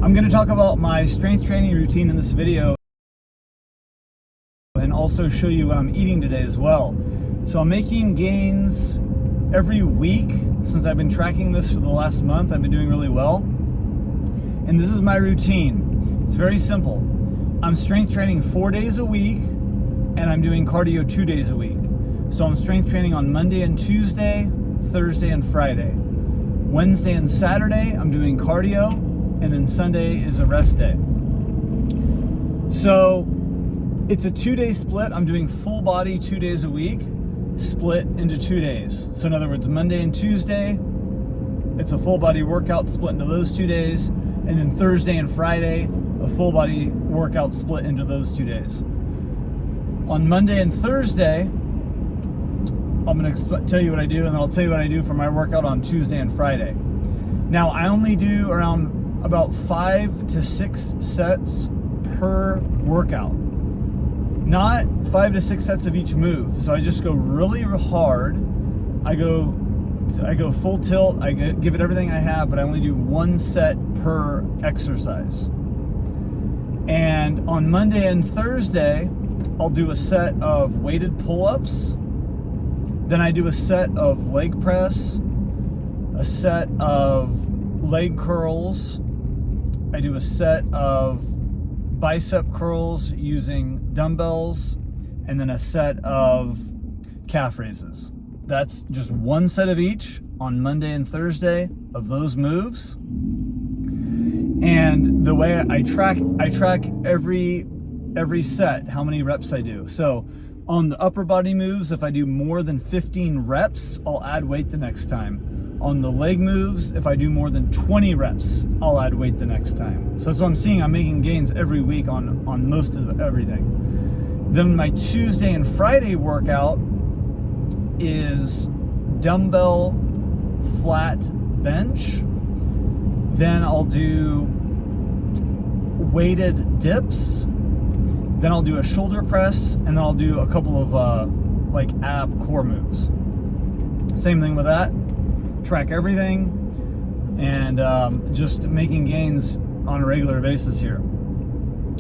I'm going to talk about my strength training routine in this video and also show you what I'm eating today as well. So I'm making gains every week since I've been tracking this for the last month. I've been doing really well. And this is my routine. It's very simple. I'm strength training 4 days a week and I'm doing cardio 2 days a week. So I'm strength training on Monday and Tuesday, Thursday and Friday. Wednesday and Saturday, I'm doing cardio, and then Sunday is a rest day. So it's a 2-day split. I'm doing full body 2 days a week, split into 2 days. So in other words, Monday and Tuesday, it's a full body workout split into those 2 days, and then Thursday and Friday, a full body workout split into those 2 days. On Monday and Thursday, I'm going to tell you what I do, and then I'll tell you what I do for my workout on Tuesday and Friday. Now, I only do around about 5 to 6 sets per workout. Not 5 to 6 sets of each move. So I just go really hard. I go full tilt. I give it everything I have, but I only do 1 set per exercise. And on Monday and Thursday, I'll do a set of weighted pull-ups. Then I do a set of leg press, a set of leg curls. I do a set of bicep curls using dumbbells, and then a set of calf raises. That's just 1 set of each on Monday and Thursday of those moves. And the way I track every set, how many reps I do. So on the upper body moves, if I do more than 15 reps, I'll add weight the next time. On the leg moves, if I do more than 20 reps, I'll add weight the next time. So that's what I'm seeing. I'm making gains every week on most of everything. Then my Tuesday and Friday workout is dumbbell flat bench. Then I'll do weighted dips. Then I'll do a shoulder press, and then I'll do a couple of like ab core moves. Same thing with that. Track everything, and just making gains on a regular basis here.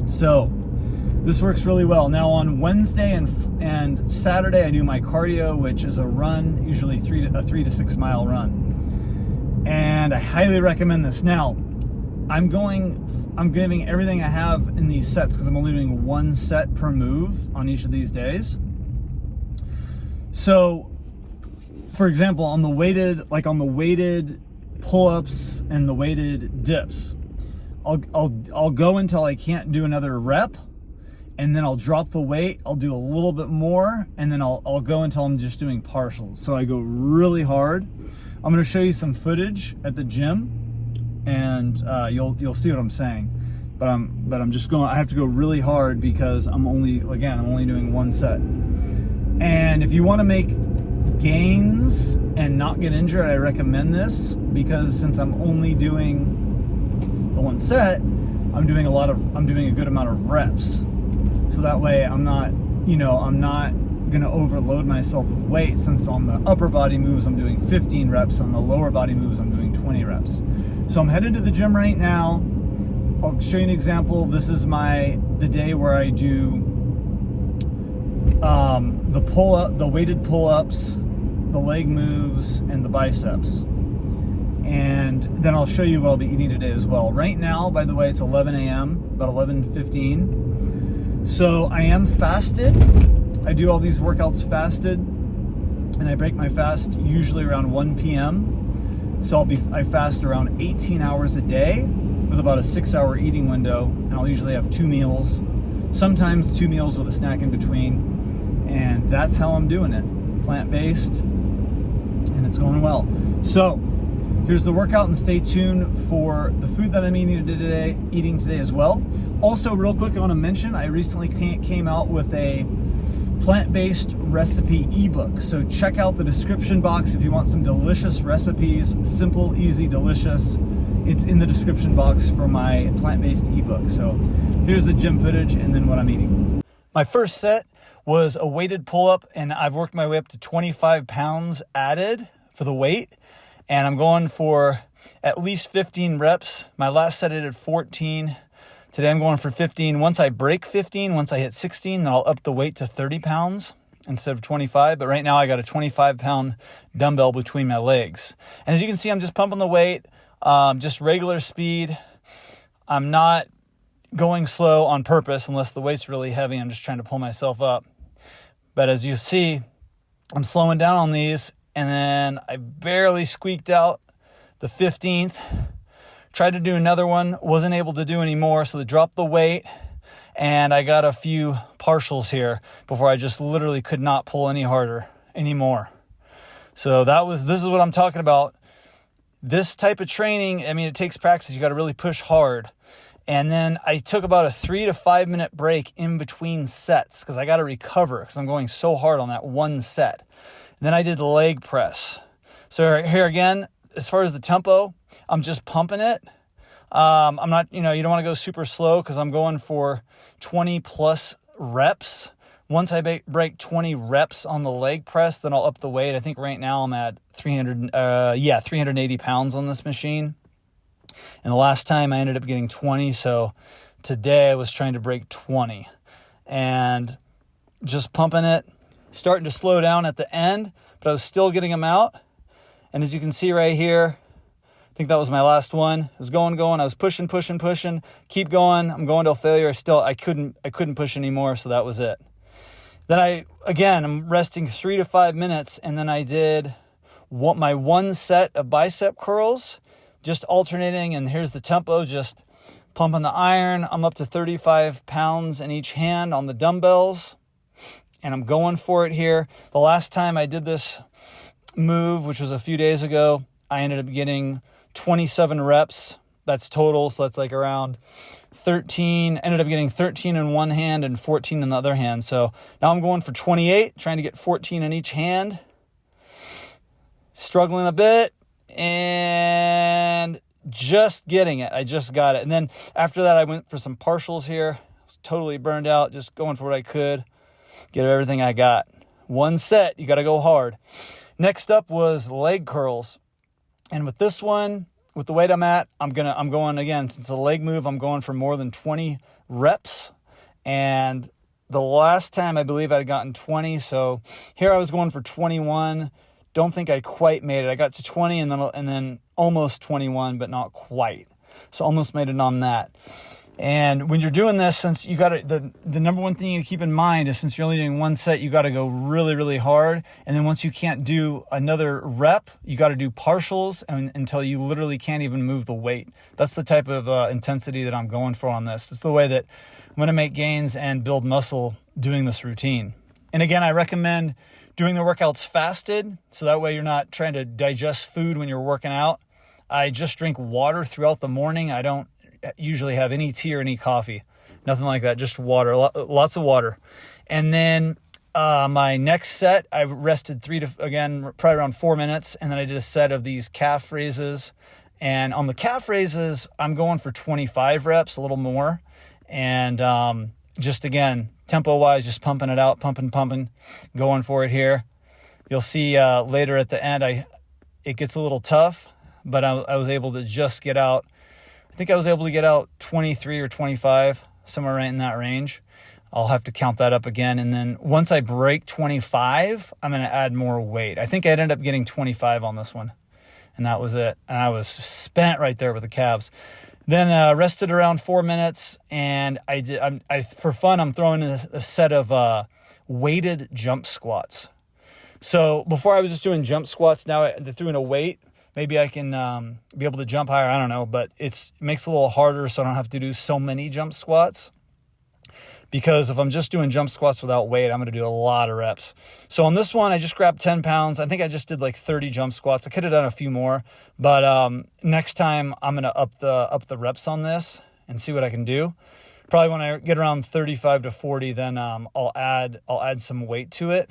So this works really well. Now on Wednesday and Saturday, I do my cardio, which is a run, usually a 3 to 6 mile run. And I highly recommend this. Now, I'm giving everything I have in these sets because I'm only doing 1 set per move on each of these days. So, for example, on the weighted pull-ups and the weighted dips, I'll go until I can't do another rep, and then I'll drop the weight. I'll do a little bit more, and then I'll go until I'm just doing partials. So I go really hard. I'm going to show you some footage at the gym, and you'll see what I'm saying. But I have to go really hard because I'm only doing 1 set. And if you want to make gains and not get injured, I recommend this, because since I'm only doing the 1 set, I'm doing a good amount of reps. So that way I'm not going to overload myself with weight, since on the upper body moves I'm doing 15 reps, on the lower body moves I'm doing 20 reps. So I'm headed to the gym right now. I'll show you an example. This is the day where I do the weighted pull-ups, the leg moves, and the biceps. And then I'll show you what I'll be eating today as well. Right now, by the way, it's 11 a.m., about 11:15. So I am fasted. I do all these workouts fasted, and I break my fast usually around 1 p.m. So I fast around 18 hours a day with about a 6-hour eating window, and I'll usually have 2 meals, sometimes 2 meals with a snack in between, and that's how I'm doing it. Plant-based, and it's going well. So here's the workout, and stay tuned for the food that I'm eating today as well. Also, real quick, I want to mention I recently came out with a plant-based recipe ebook. So check out the description box if you want some delicious recipes, simple, easy, delicious. It's in the description box for my plant-based ebook. So here's the gym footage and then what I'm eating. My first set was a weighted pull-up, and I've worked my way up to 25 pounds added for the weight. And I'm going for at least 15 reps. My last set I did 14. Today I'm going for 15. Once I break 15, once I hit 16, then I'll up the weight to 30 pounds instead of 25. But right now I got a 25-pound dumbbell between my legs. And as you can see, I'm just pumping the weight, just regular speed. I'm not going slow on purpose unless the weight's really heavy. I'm just trying to pull myself up. But as you see, I'm slowing down on these, and then I barely squeaked out the 15th. Tried to do another one, wasn't able to do any more, so they dropped the weight, and I got a few partials here before I just literally could not pull any harder anymore. So this is what I'm talking about. This type of training, I mean, it takes practice. You got to really push hard. And then I took about a 3 to 5 minute break in between sets because I got to recover because I'm going so hard on that one set. And then I did the leg press. So here again, as far as the tempo, I'm just pumping it. I'm not, you don't want to go super slow because I'm going for 20 plus reps. Once I break 20 reps on the leg press, then I'll up the weight. I think right now I'm at 380 pounds on this machine. And the last time I ended up getting 20. So today I was trying to break 20 and just pumping it, starting to slow down at the end, but I was still getting them out. And as you can see right here, I think that was my last one. I was going. I was pushing, keep going. I'm going till failure. I couldn't push anymore. So that was it. Then I'm resting 3 to 5 minutes. And then I did my one set of bicep curls, just alternating. And here's the tempo, just pumping the iron. I'm up to 35 pounds in each hand on the dumbbells. And I'm going for it here. The last time I did this move, which was a few days ago, I ended up getting 27 reps. That's total. So that's like around 13. Ended up getting 13 in one hand and 14 in the other hand. So now I'm going for 28, trying to get 14 in each hand. Struggling a bit and just getting it. I just got it. And then after that, I went for some partials here. I was totally burned out, just going for what I could. Get everything I got. One set, you got to go hard. Next up was leg curls. And with this one, with the weight I'm at, I'm going again, since it's a leg move, I'm going for more than 20 reps. And the last time I believe I'd gotten 20. So here I was going for 21. Don't think I quite made it. I got to 20 and then almost 21, but not quite. So almost made it on that. And when you're doing this, since you got to, the number one thing you keep in mind is since you're only doing one set, you got to go really, really hard. And then once you can't do another rep, you got to do partials until you literally can't even move the weight. That's the type of intensity that I'm going for on this. It's the way that I'm going to make gains and build muscle doing this routine. And again, I recommend doing the workouts fasted, so that way you're not trying to digest food when you're working out. I just drink water throughout the morning. I don't usually have any tea or any coffee, nothing like that, just water, lots of water. And then my next set, I rested probably around 4 minutes, and then I did a set of these calf raises. And on the calf raises, I'm going for 25 reps, a little more. And just again, tempo-wise, just pumping it out, pumping, going for it here. You'll see later at the end, it gets a little tough, but I was able to just get out. I think I was able to get out 23 or 25, somewhere right in that range. I'll have to count that up again. And then once I break 25, I'm going to add more weight. I think I ended up getting 25 on this one. And that was it. And I was spent right there with the calves. Then rested around 4 minutes. And for fun, I'm throwing a set of weighted jump squats. So before I was just doing jump squats. Now I threw in a weight. Maybe I can be able to jump higher. I don't know, but it makes it a little harder so I don't have to do so many jump squats. Because if I'm just doing jump squats without weight, I'm going to do a lot of reps. So on this one, I just grabbed 10 pounds. I think I just did like 30 jump squats. I could have done a few more, but next time I'm going to up the reps on this and see what I can do. Probably when I get around 35 to 40, then I'll add some weight to it.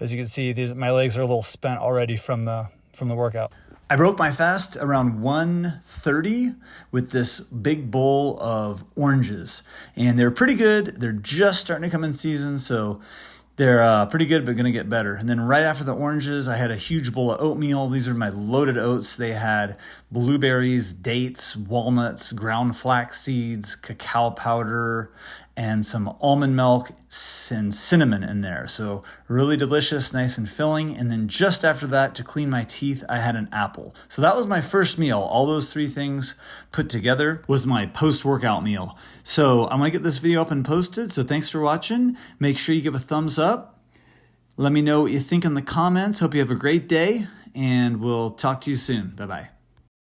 As you can see, my legs are a little spent already from the workout. I broke my fast around 1:30 with this big bowl of oranges, and they're pretty good. They're just starting to come in season, so They're pretty good, but going to get better. And then right after the oranges, I had a huge bowl of oatmeal. These are my loaded oats. They had blueberries, dates, walnuts, ground flax seeds, cacao powder, and some almond milk and cinnamon in there. So really delicious, nice and filling. And then just after that, to clean my teeth, I had an apple. So that was my first meal. All those three things put together was my post-workout meal. So I'm gonna get this video up and posted. So thanks for watching. Make sure you give a thumbs up. Let me know what you think in the comments. Hope you have a great day, and we'll talk to you soon. Bye-bye.